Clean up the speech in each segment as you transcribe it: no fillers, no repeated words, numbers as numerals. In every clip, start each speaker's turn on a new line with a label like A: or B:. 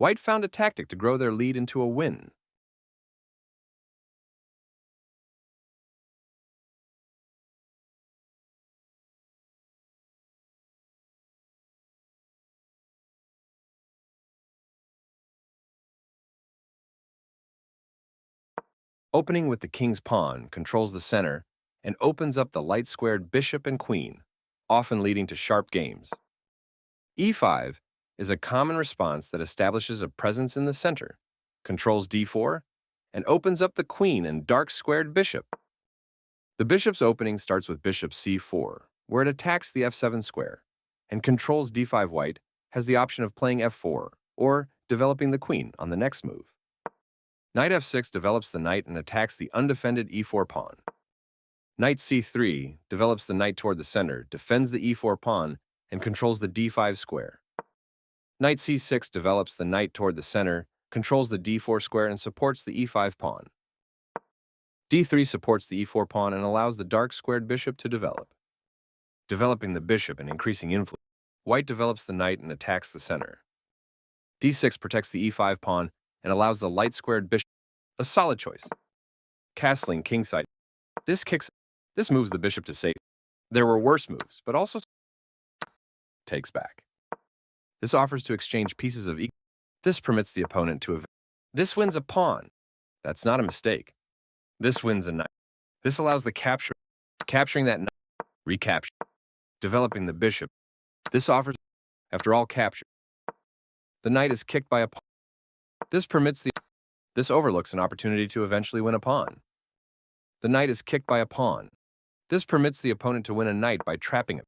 A: White found a tactic to grow their lead into a win. Opening with the king's pawn controls the center and opens up the light-squared bishop and queen, often leading to sharp games. e5 is a common response that establishes a presence in the center, controls d4, and opens up the queen and dark-squared bishop. The bishop's opening starts with bishop c4, where it attacks the f7 square, and controls d5. White has the option of playing f4 or developing the queen on the next move. Knight f6 develops the knight and attacks the undefended e4 pawn. Knight c3 develops the knight toward the center, defends the e4 pawn, and controls the d5 square. Knight c6 develops the knight toward the center, controls the d4 square, and supports the e5 pawn. d3 supports the e4 pawn and allows the dark-squared bishop to develop. Developing the bishop and increasing influence, White develops the knight and attacks the center. d6 protects the e5 pawn and allows the light-squared bishop. A solid choice. Castling kingside. This moves the bishop to safe. There were worse moves, but also takes back. This offers to exchange pieces of equal. This permits the opponent to This wins a pawn. That's not a mistake. This wins a knight. This allows the capturing that knight, recapture, developing the bishop. This offers, after all capture, the knight is kicked by a pawn. This overlooks an opportunity to eventually win a pawn. The knight is kicked by a pawn. This permits the opponent to win a knight by trapping it.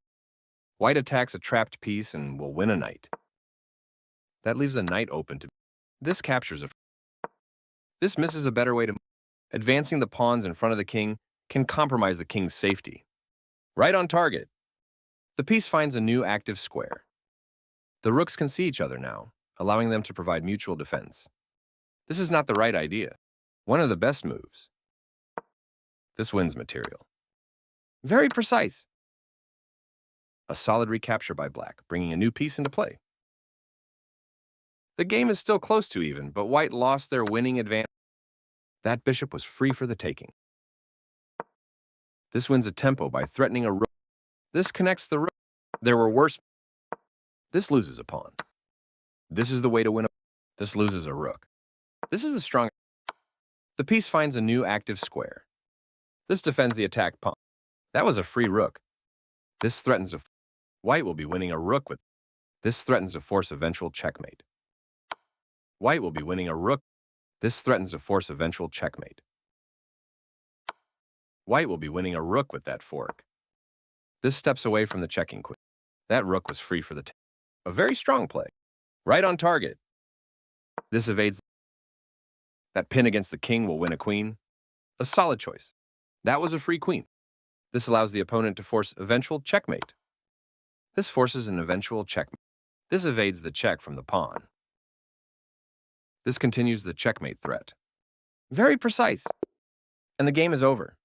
A: White attacks a trapped piece and will win a knight. That leaves a knight open to. This captures a. This misses a better way to. Advancing the pawns in front of the king can compromise the king's safety. Right on target. The piece finds a new active square. The rooks can see each other now, allowing them to provide mutual defense. This is not the right idea. One of the best moves. This wins material. Very precise. A solid recapture by black, bringing a new piece into play. The game is still close to even, but white lost their winning advantage. That bishop was free for the taking. This wins a tempo by threatening a rook. This connects the rook. There were worse. This loses a pawn. This is the way to win a. This loses a rook. This is the strong. The piece finds a new active square. This defends the attacked pawn. That was a free rook. This threatens to. White will be winning a rook with. This threatens to force eventual checkmate. White will be winning a rook. This threatens to force eventual checkmate. White will be winning a rook with that fork. This steps away from the checking queen. That rook was free for the a very strong play. Right on target. This evades. That pin against the king will win a queen. A solid choice. That was a free queen. This allows the opponent to force eventual checkmate. This forces an eventual checkmate. This evades the check from the pawn. This continues the checkmate threat. Very precise. And the game is over.